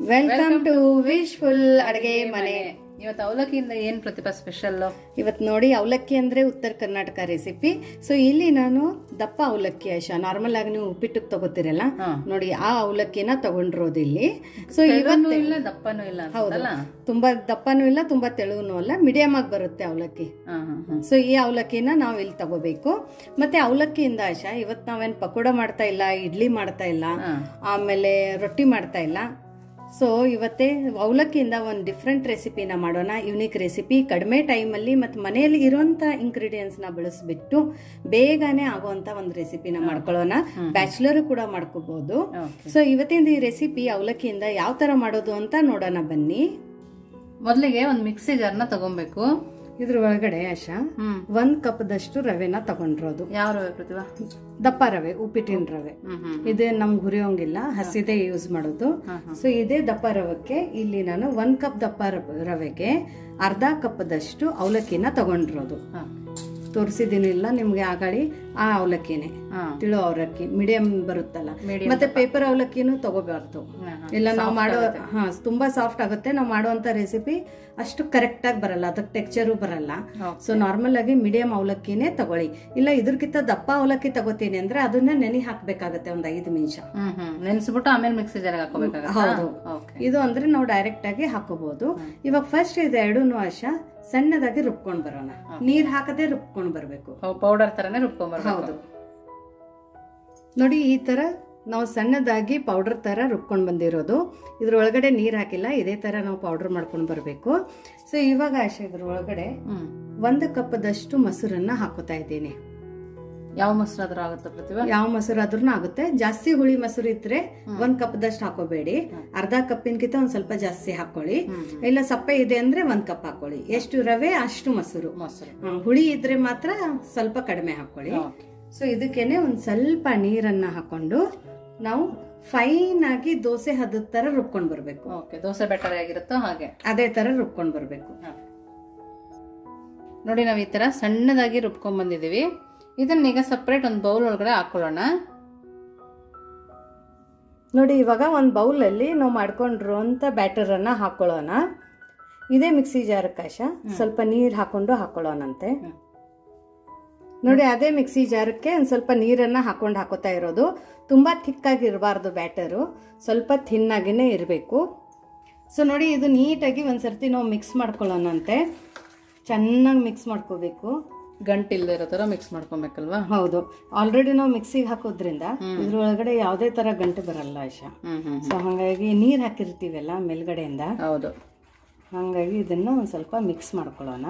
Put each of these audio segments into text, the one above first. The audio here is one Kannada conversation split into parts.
ವೆಲ್ಕಮ್ ಟು ವಿಶ್ಫುಲ್ ಅಡುಗೆ ಮನೆ. ಇವತ್ತು ಅವಲಕ್ಕಿಯಿಂದ ಏನ್ ಪ್ರತಿಭಾ ಸ್ಪೆಷಲ್? ಇವತ್ತು ನೋಡಿ, ಅವಲಕ್ಕಿ ಅಂದ್ರೆ ಉತ್ತರ ಕರ್ನಾಟಕ ರೆಸಿಪಿ. ಸೊ ಇಲ್ಲಿ ನಾನು ದಪ್ಪ ಅವಲಕ್ಕಿ ಆಶಾ, ನಾರ್ಮಲ್ ಆಗಿ ನೀವು ಉಪ್ಪಿಟ್ಟಕ್ಕೆ ತಗೋತಿರಲ್ಲ ನೋಡಿ, ಆ ಅವಲಕ್ಕಿನ ತಗೊಂಡಿರೋದು ಇಲ್ಲಿ. ಸೊ ಇವತ್ತು ಇಲ್ಲ ದಪ್ಪನೂ ಇಲ್ಲ, ಹೌದಲ್ಲ, ತುಂಬಾ ದಪ್ಪನೂ ಇಲ್ಲ ತುಂಬಾ ತೆಳುವೂ ಅಲ್ಲ, ಮೀಡಿಯಂ ಆಗಿ ಬರುತ್ತೆ ಅವಲಕ್ಕಿ. ಸೊ ಈ ಅವಲಕ್ಕಿನ ನಾವು ಇಲ್ಲಿ ತಗೋಬೇಕು. ಮತ್ತೆ ಅವಲಕ್ಕಿಯಿಂದ ಆಶಾ ಇವತ್ತು ನಾವೇನ್ ಪಕೋಡ ಮಾಡ್ತಾ ಇಲ್ಲ, ಇಡ್ಲಿ ಮಾಡ್ತಾ ಇಲ್ಲ, ಆಮೇಲೆ ರೊಟ್ಟಿ ಮಾಡ್ತಾ ಇಲ್ಲ. ಸೊ ಇವತ್ತೇ ಅವಲಕ್ಕಿಯಿಂದ ಒಂದು ಡಿಫ್ರೆಂಟ್ ರೆಸಿಪಿನ ಮಾಡೋಣ, ಯುನೀಕ್ ರೆಸಿಪಿ. ಕಡಿಮೆ ಟೈಮಲ್ಲಿ ಮತ್ತು ಮನೆಯಲ್ಲಿ ಇರೋಂಥ ಇಂಗ್ರೀಡಿಯೆಂಟ್ಸ್ನ ಬಳಸ್ಬಿಟ್ಟು ಬೇಗನೆ ಆಗುವಂಥ ಒಂದು ರೆಸಿಪಿನ ಮಾಡ್ಕೊಳ್ಳೋಣ. ಬ್ಯಾಚುಲರ್ ಕೂಡ ಮಾಡ್ಕೋಬಹುದು. ಸೊ ಇವತ್ತಿಂದ ಈ ರೆಸಿಪಿ ಅವಲಕ್ಕಿಯಿಂದ ಯಾವ ತರ ಮಾಡೋದು ಅಂತ ನೋಡೋಣ ಬನ್ನಿ. ಮೊದಲಿಗೆ ಒಂದು ಮಿಕ್ಸಿ ಜಾರ್ನ ತಗೊಬೇಕು. ಇದ್ರ ಒಳಗಡೆ ಆಶಾ 1 ಕಪ್ದಷ್ಟು ರವೆನ ತಗೊಂಡಿರೋದು. ಯಾವ ರವೆ ಪ್ರತಿಭಾ? ದಪ್ಪ ರವೆ, ಉಪ್ಪಿಟ್ಟಿನ ರವೆ. ಇದೇ ನಮ್ಗೆ ಹುರಿಯೋಂಗಿಲ್ಲ, ಹಸಿದೇ ಯೂಸ್ ಮಾಡೋದು. ಸೊ ಇದೇ ದಪ್ಪ ರವಕ್ಕೆ ಇಲ್ಲಿ ನಾನು 1 ಕಪ್ ದಪ್ಪ ರವೆಗೆ ಅರ್ಧ ಕಪ್ದಷ್ಟು ಅವಲಕ್ಕಿನ ತಗೊಂಡಿರೋದು. ತೋರಿಸಿದೀನಿಲ್ಲ ನಿಮ್ಗೆ ಆಗಾಳಿ, ಆ ಅವಲಕ್ಕಿನೇ, ತಿಳೋ ಅವಲಕ್ಕಿ ಮೀಡಿಯಂ ಬರುತ್ತಲ್ಲ. ಮತ್ತೆ ಪೇಪರ್ ಅವಲಕ್ಕಿನೂ ತಗೋಬಾರ್ದು, ಇಲ್ಲ ನಾವು ಮಾಡೋ ತುಂಬಾ ಸಾಫ್ಟ್ ಆಗುತ್ತೆ. ನಾವು ಮಾಡುವಂತ ರೆಸಿಪಿ ಅಷ್ಟು ಕರೆಕ್ಟ್ ಆಗಿ ಬರಲ್ಲ, ಅದಕ್ಕೆ ಟೆಕ್ಸ್ಚರು ಬರಲ್ಲ. ಸೊ ನಾರ್ಮಲ್ ಆಗಿ ಮೀಡಿಯಂ ಅವಲಕ್ಕಿನೇ ತಗೊಳ್ಳಿ. ಇಲ್ಲ ಇದ್ರಕ್ಕಿಂತ ದಪ್ಪ ಅವಲಕ್ಕಿ ತಗೋತೀನಿ ಅಂದ್ರೆ ಅದನ್ನ ನೆನೆ ಹಾಕ್ಬೇಕಾಗತ್ತೆ ಒಂದ್ 5 ನಿಮಿಷ ನೆನೆಸ್ಬಿಟ್ಟು ಆಮೇಲೆ ಮಿಕ್ಸಿ ಜಾರ್ಗೆ ಹಾಕೋಬೇಕಾಗುತ್ತೆ. ಹೌದು, ಇದು ಅಂದ್ರೆ ನಾವು ಡೈರೆಕ್ಟ್ ಆಗಿ ಹಾಕೋಬಹುದು. ಇವಾಗ ಫಸ್ಟ್ ಇದೆರಡೂನು ಆಶಾ ಸಣ್ಣದಾಗಿ ರುಬ್ಕೊಂಡ್ ಬರೋಣ. ನೀರ್ ಹಾಕದೆ ರುಬ್ಕೊಂಡ್ ಬರ್ಬೇಕು, ಪೌಡರ್ ತರನೇ ರುಬ್ಕೊಂಡ್ ಬರ್ಬೇಕು. ಹೌದು ನೋಡಿ, ಈ ತರ ನಾವು ಸಣ್ಣದಾಗಿ ಪೌಡರ್ ತರ ರುಬ್ಕೊಂಡ್ ಬಂದಿರೋದು. ಇದ್ರೊಳಗಡೆ ನೀರ್ ಹಾಕಿಲ್ಲ, ಇದೇ ತರ ನಾವು ಪೌಡರ್ ಮಾಡ್ಕೊಂಡ್ ಬರ್ಬೇಕು. ಸೊ ಇವಾಗ ಆಶಾ ಇದ್ರೊಳಗಡೆ 1 ಕಪ್ದಷ್ಟು ಮೊಸರನ್ನ ಹಾಕೋತಾ ಇದ್ದೀನಿ. ಯಾವ ಮೊಸರು ಆದ್ರೂ ಆಗುತ್ತೆ ಪ್ರತಿಭಾ? ಯಾವ ಮೊಸರು ಆದ್ರೂ ಆಗುತ್ತೆ. ಜಾಸ್ತಿ ಹುಳಿ ಮೊಸರು ಇದ್ರೆ 1 ಕಪ್ದಷ್ಟು ಹಾಕೋಬೇಡಿ, ಅರ್ಧ ಕಪ್ಪಿನ್ಕಿಂತ ಒಂದ್ ಸ್ವಲ್ಪ ಜಾಸ್ತಿ ಹಾಕೊಳ್ಳಿ. ಇಲ್ಲ ಸಪ್ಪೆ ಇದೆ ಅಂದ್ರೆ 1 ಕಪ್ ಹಾಕೊಳ್ಳಿ. ಎಷ್ಟು ರವೆ ಅಷ್ಟು ಮೊಸರು. ಹುಳಿ ಇದ್ರೆ ಮಾತ್ರ ಸ್ವಲ್ಪ ಕಡಿಮೆ ಹಾಕೊಳ್ಳಿ. ಸೊ ಇದಕ್ಕೇನೆ ಒಂದ್ ಸ್ವಲ್ಪ ನೀರನ್ನ ಹಾಕೊಂಡು ನಾವು ಫೈನ್ ಆಗಿ ದೋಸೆ ಹದದ ತರ ರುಬ್ಕೊಂಡ್ ಬರ್ಬೇಕು. ದೋಸೆ ಬೆಟರ್ ಆಗಿರುತ್ತೋ ಹಾಗೆ ಅದೇ ತರ ರುಬ್ಕೊಂಡ್ ಬರ್ಬೇಕು. ನೋಡಿ, ನಾವ್ ಈ ತರ ಸಣ್ಣದಾಗಿ ರುಬ್ಕೊಂಡ್ ಬಂದಿದೀವಿ. ಇದನ್ನ ಈಗ ಸಪರೇಟ್ ಒಂದು ಬೌಲ್ ಒಳಗಡೆ ಹಾಕೊಳ್ಳೋಣ. ನೋಡಿ, ಇವಾಗ ಒಂದು ಬೌಲ್ ಅಲ್ಲಿ ನಾವು ಮಾಡ್ಕೊಂಡಿರುವಂತ ಬ್ಯಾಟರ್ ಅನ್ನ ಹಾಕೊಳ್ಳೋಣ. ಇದೇ ಮಿಕ್ಸಿ ಜಾರಕ್ಕೆ ಆಶಾ ಸ್ವಲ್ಪ ನೀರ್ ಹಾಕೊಂಡು ಹಾಕೊಳ್ಳೋಣಂತೆ. ನೋಡಿ, ಅದೇ ಮಿಕ್ಸಿ ಜಾರಕ್ಕೆ ಒಂದ್ ಸ್ವಲ್ಪ ನೀರನ್ನ ಹಾಕೊಂಡು ಹಾಕೋತಾ ಇರೋದು. ತುಂಬಾ ಥಿಕ್ ಆಗಿ ಇರಬಾರ್ದು ಬ್ಯಾಟರು, ಸ್ವಲ್ಪ ಥಿನ್ ಆಗಿನೇ ಇರಬೇಕು. ಸೊ ನೋಡಿ, ಇದು ನೀಟಾಗಿ ಒಂದ್ಸರ್ತಿ ನಾವು ಮಿಕ್ಸ್ ಮಾಡ್ಕೊಳ್ಳೋಣಂತೆ. ಚೆನ್ನಾಗಿ ಮಿಕ್ಸ್ ಮಾಡ್ಕೋಬೇಕು, ಗಂಟಿಲ್ದೇ ಇರೋ ತರ ಮಿಕ್ಸ್ ಮಾಡ್ಕೊಬೇಕಲ್ವಾ? ಹೌದು, ಆಲ್ರೆಡಿ ನಾವು ಮಿಕ್ಸಿಗೆ ಹಾಕೋದ್ರಿಂದ ಇದ್ರೊಳಗಡೆ ಯಾವುದೇ ತರ ಗಂಟು ಬರಲ್ಲ ಆಶಾ. ಸೊ ಹಾಗಾಗಿ ನೀರ್ ಹಾಕಿರ್ತೀವಲ್ಲ ಮೇಲ್ಗಡೆಯಿಂದ, ಹೌದು, ಹಾಗಾಗಿ ಇದನ್ನ ಒಂದ್ ಸ್ವಲ್ಪ ಮಿಕ್ಸ್ ಮಾಡ್ಕೊಳ್ಳೋಣ.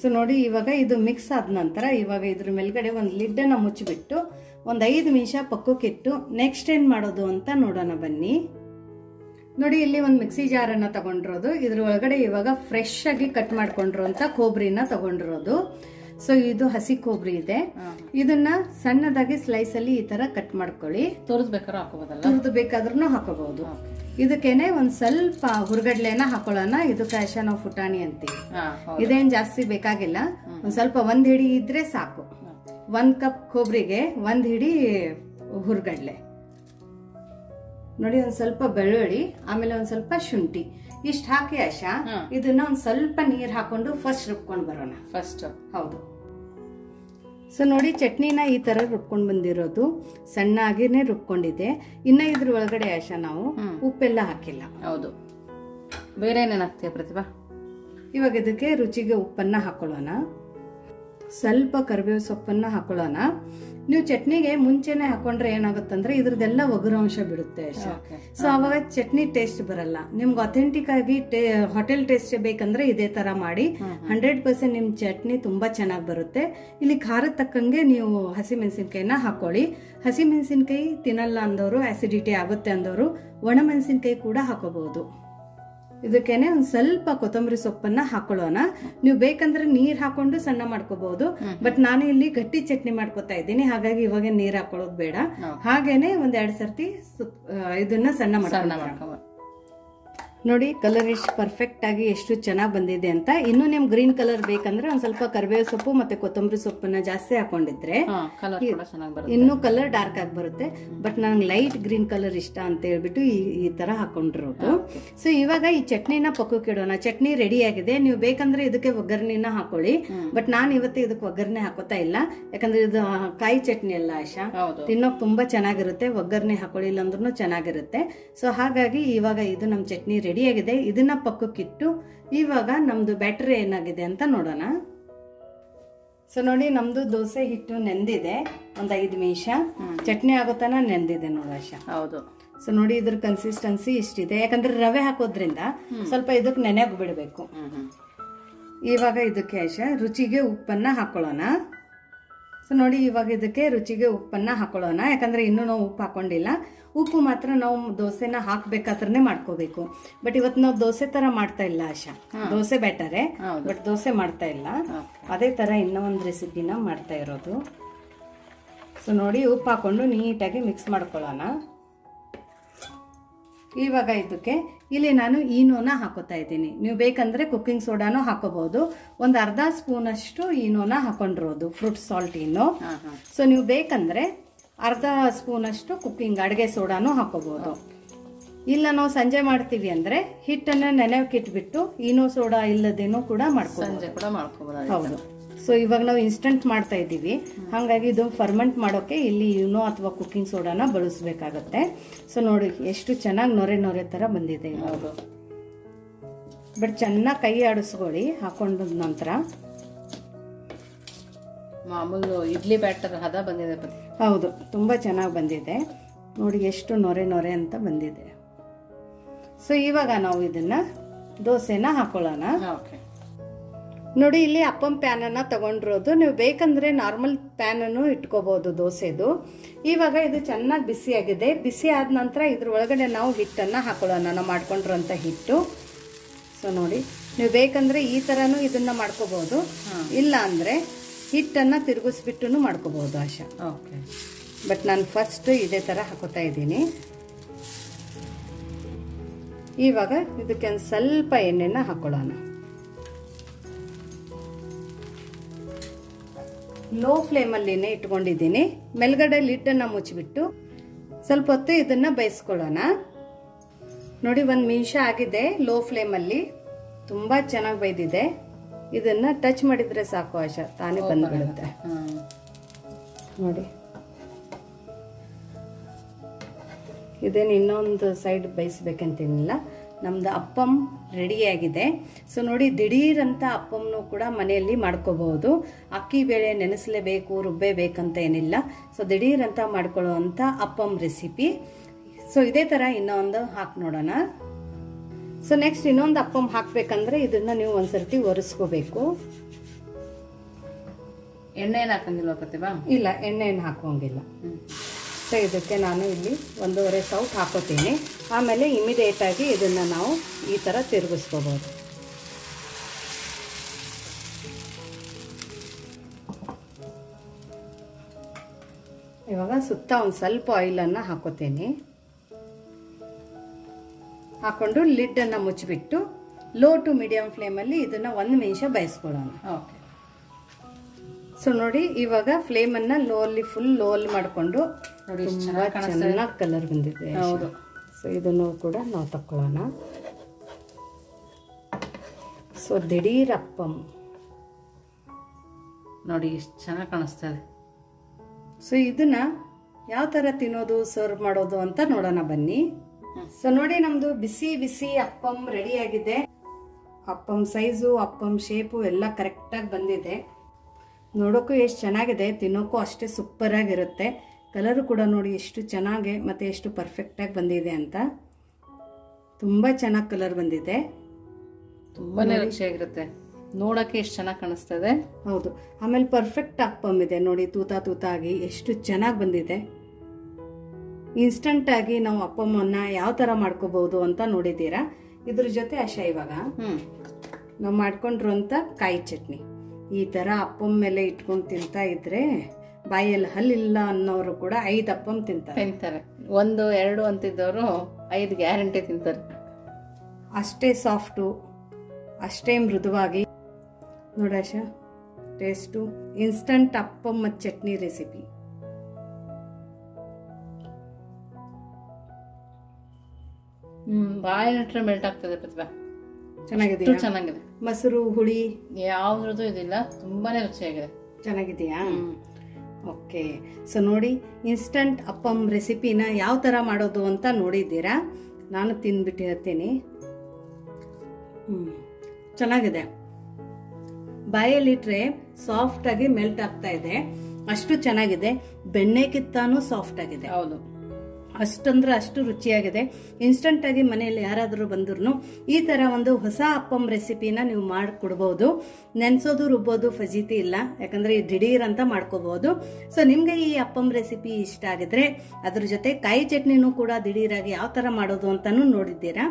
ಸೊ ನೋಡಿ, ಇವಾಗ ಇದು ಮಿಕ್ಸ್ ಆದ ನಂತರ ಇವಾಗ ಇದ್ರ ಮೇಲ್ಗಡೆ ಒಂದು ಲಿಡ್ ಅನ್ನ ಮುಚ್ಚಿಬಿಟ್ಟು ಒಂದ್ 5 ನಿಮಿಷ ಪಕ್ಕಕ್ಕಿಟ್ಟು ನೆಕ್ಸ್ಟ್ ಏನ್ ಮಾಡೋದು ಅಂತ ನೋಡೋಣ ಬನ್ನಿ. ನೋಡಿ, ಇಲ್ಲಿ ಒಂದು ಮಿಕ್ಸಿ ಜಾರ್ ಅನ್ನ ತಗೊಂಡಿರೋದು. ಇದ್ರ ಒಳಗಡೆ ಇವಾಗ ಫ್ರೆಶ್ ಆಗಿ ಕಟ್ ಮಾಡ್ಕೊಂಡಿರುವಂತ ಕೊಬ್ಬರಿನ ತಗೊಂಡಿರೋದು. ಸೊ ಇದು ಹಸಿ ಕೊಬ್ಬರಿ ಇದೆ, ಇದನ್ನ ಸಣ್ಣದಾಗಿ ಸ್ಲೈಸ್ ಅಲ್ಲಿ ಈ ತರ ಕಟ್ ಮಾಡ್ಕೊಳ್ಳಿ. ತುರಿದ್ಬೇಕಾದ್ರೂ ಹಾಕೋಬಹುದಲ್ಲ? ತುರಿದು ಬೇಕಾದ್ರೂ ಹಾಕೋಬಹುದು. ಇದಕ್ಕೇನೆ ಒಂದ್ ಸ್ವಲ್ಪ ಹುರ್ಗಡ್ಲೆನ ಹಾಕೊಳ್ಳೋಣ. ಇದಕ್ಕೆ ಆಶಾ ನಾವು ಫುಟಾಣಿ ಅಂತೀವಿ. ಇದೇನ್ ಜಾಸ್ತಿ ಬೇಕಾಗಿಲ್ಲ, ಒಂದ್ ಸ್ವಲ್ಪ 1 ಹಿಡಿ ಇದ್ರೆ ಸಾಕು. 1 ಕಪ್ ಕೊಬ್ಬರಿಗೆ 1 ಹಿಡಿ ಹುರ್ಗಡ್ಲೆ. ನೋಡಿ, ಒಂದ್ ಸ್ವಲ್ಪ ಬೆಳ್ಳುಳ್ಳಿ, ಆಮೇಲೆ ಒಂದ್ ಸ್ವಲ್ಪ ಶುಂಠಿ, ಇಷ್ಟ ಹಾಕಿ ಆಶಾ ಇದನ್ನ ಒಂದ್ ಸ್ವಲ್ಪ ನೀರ್ ಹಾಕೊಂಡು ಫಸ್ಟ್ ರುಬ್ಕೊಂಡ್ ಬರೋಣ. ಫಸ್ಟ್ ಹೌದು. ಸೊ ನೋಡಿ, ಚಟ್ನಿನ ಈ ತರ ರುಬ್ಕೊಂಡ್ ಬಂದಿರೋದು, ಸಣ್ಣಾಗಿನೇ ರುಬ್ಕೊಂಡಿದೆ. ಇನ್ನ ಇದ್ರ ಒಳಗಡೆ ಆಶಾ ನಾವು ಉಪ್ಪೆಲ್ಲ ಹಾಕಿಲ್ಲ. ಹೌದು, ಬೇರೆ ಏನೇನ್ ಹಾಕ್ತೀಯ ಪ್ರತಿಭಾ? ಇವಾಗ ಇದಕ್ಕೆ ರುಚಿಗೆ ಉಪ್ಪನ್ನ ಹಾಕೊಳ್ಳೋಣ, ಸ್ವಲ್ಪ ಕರಿಬೇವು ಸೊಪ್ಪನ್ನ ಹಾಕೊಳ್ಳೋಣ. ನೀವು ಚಟ್ನಿಗೆ ಮುಂಚೆನೆ ಹಾಕೊಂಡ್ರೆ ಏನಾಗುತ್ತಂದ್ರೆ ಇದ್ರದ್ದೆಲ್ಲ ಒಗರಂಶ ಬಿಡುತ್ತೆ ಆಶಾ. ಸೊ ಅವಾಗ ಚಟ್ನಿ ಟೇಸ್ಟ್ ಬರಲ್ಲ. ನಿಮ್ಗೆ ಅಥೆಂಟಿಕ್ ಆಗಿ ಹೋಟೆಲ್ ಟೇಸ್ಟ್ ಬೇಕಂದ್ರೆ ಇದೇ ತರ ಮಾಡಿ, 100% ನಿಮ್ ಚಟ್ನಿ ತುಂಬಾ ಚೆನ್ನಾಗಿ ಬರುತ್ತೆ. ಇಲ್ಲಿ ಖಾರದ ತಕ್ಕಂಗೆ ನೀವು ಹಸಿಮೆಣಸಿನ್ಕಾಯಿನ ಹಾಕೊಳ್ಳಿ. ಹಸಿಮೆಣಸಿನ್ಕಾಯಿ ತಿನ್ನಲ್ಲ ಅಂದವರು, ಆಸಿಡಿಟಿ ಆಗುತ್ತೆ ಅಂದವರು ಒಣಮೆಣಸಿನ್ಕಾಯಿ ಕೂಡ ಹಾಕೋಬಹುದು. ಇದಕ್ಕೇನೆ ಒಂದ್ ಸ್ವಲ್ಪ ಕೊತ್ತಂಬರಿ ಸೊಪ್ಪನ್ನ ಹಾಕೊಳ್ಳೋಣ. ನೀವು ಬೇಕಂದ್ರೆ ನೀರ್ ಹಾಕೊಂಡು ಸಣ್ಣ ಮಾಡ್ಕೋಬಹುದು, ಬಟ್ ನಾನು ಇಲ್ಲಿ ಗಟ್ಟಿ ಚಟ್ನಿ ಮಾಡ್ಕೊತಾ ಇದ್ದೀನಿ, ಹಾಗಾಗಿ ಇವಾಗ ನೀರ್ ಹಾಕೊಳ್ಳೋದು ಬೇಡ. ಹಾಗೇನೆ 1-2 ಸರ್ತಿ ಇದನ್ನ ಸಣ್ಣ ಮಾಡ್ಕೊಳ್ಳೋಣ. ನೋಡಿ ಕಲರ್ ಎಷ್ಟು ಪರ್ಫೆಕ್ಟ್ ಆಗಿ ಎಷ್ಟು ಚೆನ್ನಾಗಿ ಬಂದಿದೆ ಅಂತ. ಇನ್ನು ನಿಮ್ ಗ್ರೀನ್ ಕಲರ್ ಬೇಕಂದ್ರೆ ಒಂದ್ ಸ್ವಲ್ಪ ಕರಿಬೇವು ಸೊಪ್ಪು ಮತ್ತೆ ಕೊತ್ತಂಬರಿ ಸೊಪ್ಪನ್ನ ಜಾಸ್ತಿ ಹಾಕೊಂಡಿದ್ರೆ ಇನ್ನು ಕಲರ್ ಡಾರ್ಕ್ ಆಗಿ ಬರುತ್ತೆ. ಬಟ್ ನಂಗೆ ಲೈಟ್ ಗ್ರೀನ್ ಕಲರ್ ಇಷ್ಟ ಅಂತ ಹೇಳ್ಬಿಟ್ಟು ಈ ತರ ಹಾಕೊಂಡಿರೋದು. ಸೊ ಇವಾಗ ಈ ಚಟ್ನಿನ ಪಕ್ಕಕ್ಕೆ ಇಡೋಣ. ಚಟ್ನಿ ರೆಡಿ ಆಗಿದೆ. ನೀವು ಬೇಕಂದ್ರೆ ಇದಕ್ಕೆ ಒಗ್ಗರಣೆನ ಹಾಕೊಳ್ಳಿ. ಬಟ್ ನಾನು ಇವತ್ತು ಇದಕ್ಕೆ ಒಗ್ಗರಣೆ ಹಾಕೋತಾ ಇಲ್ಲ, ಯಾಕಂದ್ರೆ ಇದು ಕಾಯಿ ಚಟ್ನಿ ಅಲ್ಲ ಆಶಾ, ತಿನ್ನೋಕ್ ತುಂಬಾ ಚೆನ್ನಾಗಿರುತ್ತೆ. ಒಗ್ಗರಣೆ ಹಾಕೊಳ್ಳಿಲ್ಲ ಅಂದ್ರೂ ಚೆನ್ನಾಗಿರುತ್ತೆ. ಸೊ ಹಾಗಾಗಿ ಇವಾಗ ಇದು ನಮ್ ಚಟ್ನಿ ರೆಡಿ ಆಗಿದೆ. ಇದನ್ನ ಪಕ್ಕಕ್ಕಿಟ್ಟು ಇವಾಗ ನಮ್ದು ಬ್ಯಾಟರಿ ಏನಾಗಿದೆ ಅಂತ ನೋಡೋಣ. ಸೊ ನೋಡಿ ನಮ್ದು ದೋಸೆ ಹಿಟ್ಟು ನೆಂದಿದೆ. ಒಂದ್ 5 ನಿಮಿಷ ಚಟ್ನಿ ಆಗೋತನ ನೆಂದಿದೆ ನೋಡು ಆಶಾ. ಹೌದು. ಸೊ ನೋಡಿ ಇದ್ರ ಕನ್ಸಿಸ್ಟೆನ್ಸಿ ಇಷ್ಟಿದೆ. ಯಾಕಂದ್ರೆ ರವೆ ಹಾಕೋದ್ರಿಂದ ಸ್ವಲ್ಪ ಇದಕ್ಕೆ ನೆನೆಗ್ ಬಿಡ್ಬೇಕು. ಇವಾಗ ಇದಕ್ಕೆ ಆಶಾ ರುಚಿಗೆ ಉಪ್ಪನ್ನ ಹಾಕೊಳ್ಳೋಣ. ಸೊ ನೋಡಿ ಇವಾಗ ಇದಕ್ಕೆ ರುಚಿಗೆ ಉಪ್ಪನ್ನ ಹಾಕೊಳ್ಳೋಣ. ಯಾಕಂದ್ರೆ ಇನ್ನೂ ನಾವು ಉಪ್ಪು ಹಾಕೊಂಡಿಲ್ಲ. ಉಪ್ಪು ಮಾತ್ರ ನಾವು ದೋಸೆನ ಹಾಕ್ಬೇಕಾದ್ರೆ ಮಾಡ್ಕೋಬೇಕು. ಬಟ್ ಇವತ್ತು ನಾವು ದೋಸೆ ತರ ಮಾಡ್ತಾ ಇಲ್ಲ ಆಶಾ, ದೋಸೆ ಬ್ಯಾಟರೇ, ಬಟ್ ದೋಸೆ ಮಾಡ್ತಾ ಇಲ್ಲ. ಅದೇ ತರ ಇನ್ನೂ ಒಂದು ರೆಸಿಪಿನ ಮಾಡ್ತಾ ಇರೋದು. ಸೊ ನೋಡಿ ಉಪ್ಪು ಹಾಕೊಂಡು ನೀಟಾಗಿ ಮಿಕ್ಸ್ ಮಾಡ್ಕೊಳ್ಳೋಣ. ಇವಾಗ ಇದಕ್ಕೆ ಇಲ್ಲಿ ನಾನು ಈನೋನ ಹಾಕೋತಾ ಇದ್ದೀನಿ. ನೀವು ಬೇಕಂದ್ರೆ ಕುಕ್ಕಿಂಗ್ ಸೋಡಾನು ಹಾಕೋಬಹುದು. ಒಂದು ಅರ್ಧ ಸ್ಪೂನ್ ಅಷ್ಟು ಈನೋನ ಹಾಕೊಂಡಿರೋದು, ಫ್ರೂಟ್ ಸಾಲ್ಟ್ ಈನೋ. ಸೊ ನೀವು ಬೇಕಂದ್ರೆ ಅರ್ಧ ಸ್ಪೂನ್ ಅಷ್ಟು ಕುಕ್ಕಿಂಗ್ ಅಡುಗೆ ಸೋಡಾನು ಹಾಕೋಬಹುದು. ಇಲ್ಲ ನಾವು ಸಂಜೆ ಮಾಡ್ತೀವಿ ಅಂದ್ರೆ ಹಿಟ್ಟನ್ನ ನೆನೆಯಕ್ಕಿಟ್ಬಿಟ್ಟು ಈನೋ ಸೋಡಾ ಇಲ್ಲದೇನೋ ಕೂಡ ಮಾಡ್ಕೋಬಹುದು. ಹೌದು. ಸೊ ಇವಾಗ ನಾವು ಇನ್ಸ್ಟಂಟ್ ಮಾಡ್ತಾ ಇದ್ದೀವಿ, ಹಾಗಾಗಿ ಇದು ಫರ್ಮೆಂಟ್ ಮಾಡೋಕೆ ಇಲ್ಲಿ ಈನೋ ಅಥವಾ ಕುಕ್ಕಿಂಗ್ ಸೋಡಾನ ಬಳಸಬೇಕಾಗತ್ತೆ. ಸೊ ನೋಡಿ ಎಷ್ಟು ಚೆನ್ನಾಗಿ ನೊರೆ ನೊರೆ ತರ ಬಂದಿದೆ ಇವಾಗ. ಬಟ್ ಚೆನ್ನಾಗಿ ಕೈ ಆಡಿಸ್ಕೊಳ್ಳಿ ಹಾಕೊಂಡ ನಂತರ. ಮಾಮೂಲು ಇಡ್ಲಿ ಬ್ಯಾಟರ್ ಹದ ಬಂದಿದೆ. ಹೌದು, ತುಂಬಾ ಚೆನ್ನಾಗಿ ಬಂದಿದೆ. ನೋಡಿ ಎಷ್ಟು ನೊರೆ ನೊರೆ ಅಂತ ಬಂದಿದೆ. ಸೊ ಇವಾಗ ನಾವು ಇದನ್ನ ದೋಸೆನ ಹಾಕೊಳ್ಳೋಣ. ನೋಡಿ ಇಲ್ಲಿ ಅಪ್ಪಂ ಪ್ಯಾನ್ ಅನ್ನ ತಗೊಂಡಿರೋದು. ನೀವು ಬೇಕಂದ್ರೆ ನಾರ್ಮಲ್ ಪ್ಯಾನ್ ಅನ್ನು ಇಟ್ಕೋಬಹುದು ದೋಸೆದು. ಇವಾಗ ಇದು ಚೆನ್ನಾಗಿ ಬಿಸಿ ಆಗಿದೆ. ಬಿಸಿ ಆದ ನಂತರ ಇದ್ರ ಒಳಗಡೆ ನಾವು ಹಿಟ್ಟನ್ನ ಹಾಕೊಳ್ಳೋಣ, ನಾವು ಮಾಡ್ಕೊಂಡಿರೋಂಥ ಹಿಟ್ಟು. ಸೊ ನೋಡಿ ನೀವು ಬೇಕಂದ್ರೆ ಈ ತರನು ಇದನ್ನ ಮಾಡ್ಕೋಬಹುದು, ಇಲ್ಲ ಅಂದ್ರೆ ಹಿಟ್ಟನ್ನ ತಿರುಗಿಸ್ಬಿಟ್ಟು ಮಾಡ್ಕೋಬಹುದು ಆಶಾ. ಬಟ್ ನಾನು ಫಸ್ಟ್ ಇದೇ ತರ ಹಾಕೋತಾ ಇದ್ದೀನಿ. ಇವಾಗ ಇದಕ್ಕೆ ಒಂದು ಸ್ವಲ್ಪ ಎಣ್ಣೆನ ಹಾಕೊಳ್ಳೋಣ. ಲೋ ಫ್ಲೇಮ್ ಅಲ್ಲಿನೇ ಇಟ್ಕೊಂಡಿದ್ದೀನಿ. ಮೇಲ್ಗಡೆ ಲಿಡ್ ಅನ್ನ ಮುಚ್ಚಿಬಿಟ್ಟು ಸ್ವಲ್ಪ ಹೊತ್ತು ಇದನ್ನ ಬೇಯಿಸ್ಕೊಳ್ಳೋಣ. ನೋಡಿ 1 ನಿಮಿಷ ಆಗಿದೆ. ಲೋ ಫ್ಲೇಮ್ ಅಲ್ಲಿ ತುಂಬಾ ಚೆನ್ನಾಗಿ ಬೇಯ್ದಿದೆ. ಇದನ್ನ ಟಚ್ ಮಾಡಿದ್ರೆ ಸಾಕು ಆಶಾ, ತಾನೇ ಬಂದ್ಬಿಡುತ್ತೆ. ನೋಡಿ ಇದೇನು ಇನ್ನೊಂದು ಸೈಡ್ ಬೇಯಿಸ್ಬೇಕಂತೇನಿಲ್ಲ. ನಮ್ದು ಅಪ್ಪಂ ರೆಡಿ ಆಗಿದೆ. ಸೊ ನೋಡಿ ದಿಢೀರ್ ಅಂತ ಅಪ್ಪಂನು ಕೂಡ ಮನೆಯಲ್ಲಿ ಮಾಡ್ಕೋಬಹುದು. ಅಕ್ಕಿ ಬೇಳೆ ನೆನೆಸಲೇಬೇಕು, ರುಬ್ಬೇಬೇಕಂತ ಏನಿಲ್ಲ. ಸೊ ದಿಢೀರ್ ಅಂತ ಮಾಡ್ಕೊಳ್ಳುವಂತ ಅಪ್ಪಂ ರೆಸಿಪಿ. ಸೊ ಇದೇ ತರ ಇನ್ನೊಂದು ಹಾಕಿ ನೋಡೋಣ. ಸೊ ನೆಕ್ಸ್ಟ್ ಇನ್ನೊಂದು ಅಪ್ಪಂ ಹಾಕ್ಬೇಕಂದ್ರೆ ಇದನ್ನ ನೀವು ಒಂದ್ಸರ್ತಿ ಒರೆಸ್ಕೋಬೇಕು. ಎಣ್ಣೆ ಹಾಕಂಗಿಲ್ವಾ ಪ್ರತಿಭಾ? ಇಲ್ಲ, ಎಣ್ಣೆ ಏನು ಹಾಕೋಂಗಿಲ್ಲ. ಸೊ ಇದಕ್ಕೆ ನಾನು ಇಲ್ಲಿ 1.5 ಸೌಟ್ ಹಾಕೋತೀನಿ. ಆಮೇಲೆ ಇಮಿಡಿಯೇಟ್ ಆಗಿ ಇದನ್ನ ನಾವು ಈ ತರ ತಿರುಗಿಸ್ಕೋಬಹುದು. ಇವಾಗ ಸುತ್ತ ಒಂದು ಸ್ವಲ್ಪ ಆಯಿಲ್ ಅನ್ನ ಹಾಕೋತೀನಿ. ಹಾಕೊಂಡು ಲಿಡ್ ಅನ್ನ ಮುಚ್ಚಿಬಿಟ್ಟು ಲೋ ಟು ಮೀಡಿಯಂ ಫ್ಲೇಮ್ ಅಲ್ಲಿ ಇದನ್ನ 1 ನಿಮಿಷ ಬೇಯಿಸ್ಕೊಳ್ಳೋಣ. ಸೊ ನೋಡಿ ಇವಾಗ ಫ್ಲೇಮ್ ಅನ್ನ ಫುಲ್ ಲೋ ಅಲ್ಲಿ ಮಾಡ್ಕೊಂಡು ನೋಡಿ ಚೆನ್ನಾಗಿ ಕಲರ್ ಬಂದಿದೆ. ಹೌದು. ಸೊ ಇದನ್ನು ಕೂಡ ನಾವು ತಕ್ಕೊಳ್ಳೋಣ. ಸೊ ದಿಢೀರ್ ಅಪ್ಪಂ ನೋಡಿ ಎಷ್ಟು ಚೆನ್ನಾಗಿ ಕಾಣಿಸ್ತಾ ಇದೆ. ಸೊ ಇದನ್ನ ಯಾವ ತರ ತಿನ್ನೋದು, ಸರ್ವ್ ಮಾಡೋದು ಅಂತ ನೋಡೋಣ ಬನ್ನಿ. ಸೊ ನೋಡಿ ನಮ್ದು ಬಿಸಿ ಬಿಸಿ ಅಪ್ಪಂ ರೆಡಿ ಆಗಿದೆ. ಅಪ್ಪಂ ಸೈಜು, ಅಪ್ಪಂ ಶೇಪು ಎಲ್ಲ ಕರೆಕ್ಟ್ ಆಗಿ ಬಂದಿದೆ. ನೋಡೋಕ್ಕೂ ಎಷ್ಟು ಚೆನ್ನಾಗಿದೆ, ತಿನ್ನೋಕ್ಕೂ ಅಷ್ಟೇ ಸೂಪರ್ ಆಗಿರುತ್ತೆ. ಕಲರು ಕೂಡ ನೋಡಿ ಎಷ್ಟು ಚೆನ್ನಾಗಿ ಮತ್ತೆ ಎಷ್ಟು ಪರ್ಫೆಕ್ಟ್ ಆಗಿ ಬಂದಿದೆ ಅಂತ. ತುಂಬಾ ಚೆನ್ನಾಗಿ ಕಲರ್ ಬಂದಿದೆ, ತುಂಬಾನೇ ರುಚಿಯಾಗಿರುತ್ತೆ. ನೋಡಕ್ಕೆ ಎಷ್ಟು ಚೆನ್ನಾಗಿ ಕಾಣಿಸ್ತದೆ. ಹೌದು. ಆಮೇಲೆ ಪರ್ಫೆಕ್ಟ್ ಅಪ್ಪಂ ಇದೆ ನೋಡಿ, ತೂತಾಗಿ ಎಷ್ಟು ಚೆನ್ನಾಗಿ ಬಂದಿದೆ. ಇನ್ಸ್ಟಂಟ್ ಆಗಿ ನಾವು ಅಪ್ಪಮ್ಮನ್ನ ಯಾವ ತರ ಮಾಡ್ಕೋಬಹುದು ಅಂತ ನೋಡಿದ್ದೀರಾ. ಇದ್ರ ಜೊತೆ ಆಶಾ ಇವಾಗ ನಾವು ಮಾಡ್ಕೊಂಡಿರೋಂಥ ಕಾಯಿ ಚಟ್ನಿ ಈ ತರ ಅಪ್ಪಂ ಮೇಲೆ ಇಟ್ಕೊಂಡು ತಿಂತಾ ಇದ್ರೆ ಬಾಯಲ್ಲಿ ಹಲ್ಲಿಲ್ಲ ಅನ್ನೋರು ಕೂಡ 5 ಅಪ್ಪಂ ತಿಂತಾರೆ. 1, 2 ಅಂತಿದ್ದವರು 5 ಗ್ಯಾರಂಟಿ ತಿಂತಾರೆ. ಅಷ್ಟೇ ಸಾಫ್ಟು, ಅಷ್ಟೇ ಮೃದುವಾಗಿ. ನೋಡಾಶ ಟೇಸ್ಟು. ಇನ್ಸ್ಟಂಟ್ ಅಪ್ಪಂ ಮತ್ತು ಚಟ್ನಿ ರೆಸಿಪಿ. ಬಾಯಿ ನಟ್ರೆ ಮೆಲ್ಟ್ ಆಗ್ತದೆ ಪ್ರತಿಭಾ. ಚೆನ್ನಾಗಿದೆಯಾ? ಚೆನ್ನಾಗಿದೆ. ಮೊಸರು ಹುಳಿ ಯಾವ್ದ್ರದ್ದು ಇದಿಲ್ಲ, ತುಂಬಾನೇ ರುಚಿಯಾಗಿದೆ. ಚೆನ್ನಾಗಿದೆಯಾ? ಓಕೆ. ಸೊ ನೋಡಿ, ಇನ್ಸ್ಟಂಟ್ ಅಪ್ಪಂ ರೆಸಿಪಿನ ಯಾವ ಥರ ಮಾಡೋದು ಅಂತ ನೋಡಿದ್ದೀರಾ. ನಾನು ತಿಂದ್ಬಿಟ್ಟು ಹೇಳ್ತೀನಿ. ಚೆನ್ನಾಗಿದೆ. ಬಾಯಲ್ಲಿಟ್ರೆ ಸಾಫ್ಟಾಗಿ ಮೆಲ್ಟ್ ಆಗ್ತಾ ಇದೆ, ಅಷ್ಟು ಚೆನ್ನಾಗಿದೆ. ಬೆಣ್ಣೆಗಿಂತಾನು ಸಾಫ್ಟ್ ಆಗಿದೆ. ಹೌದು, ಅಷ್ಟಂದ್ರೆ ಅಷ್ಟು ರುಚಿಯಾಗಿದೆ. ಇನ್ಸ್ಟಂಟ್ ಆಗಿ ಮನೆಯಲ್ಲಿ ಯಾರಾದರೂ ಬಂದ್ರು ಈ ತರ ಒಂದು ಹೊಸ ಅಪ್ಪಂ ರೆಸಿಪಿನ ನೀವು ಮಾಡಿಕೊಡ್ಬೋದು. ನೆನ್ಸೋದು ರುಬ್ಬೋದು ಫಜೀತಿ ಇಲ್ಲ, ಯಾಕಂದ್ರೆ ದಿಢೀರ್ ಅಂತ ಮಾಡ್ಕೋಬಹುದು. ಸೊ ನಿಮ್ಗೆ ಈ ಅಪ್ಪಂ ರೆಸಿಪಿ ಇಷ್ಟ ಆಗಿದ್ರೆ ಅದ್ರ ಜೊತೆ ಕಾಯಿ ಚಟ್ನಿನೂ ಕೂಡ ದಿಢೀರಾಗಿ ಯಾವ ತರ ಮಾಡೋದು ಅಂತಾನು ನೋಡಿದ್ದೀರಾ.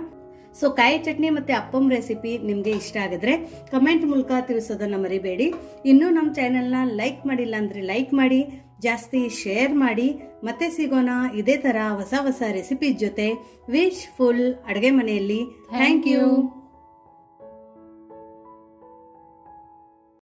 ಸೊ ಕಾಯಿ ಚಟ್ನಿ ಮತ್ತೆ ಅಪ್ಪಂ ರೆಸಿಪಿ ನಿಮ್ಗೆ ಇಷ್ಟ ಆಗಿದ್ರೆ ಕಮೆಂಟ್ ಮೂಲಕ ತಿಳಿಸೋದನ್ನ ಮರಿಬೇಡಿ. ಇನ್ನೂ ನಮ್ಮ ಚಾನೆಲ್ನ ಲೈಕ್ ಮಾಡಿಲ್ಲ ಅಂದ್ರೆ ಲೈಕ್ ಮಾಡಿ, ಜಾಸ್ತಿ ಶೇರ್ ಮಾಡಿ. ಮತ್ತೆ ಸಿಗೋಣ ಇದೇ ತರ ಹೊಸ ಹೊಸ ರೆಸಿಪಿ ಜೊತೆ. ವಿಶ್ ಫುಲ್ ಅಡುಗೆ ಮನೆಯಲ್ಲಿ. Thank you.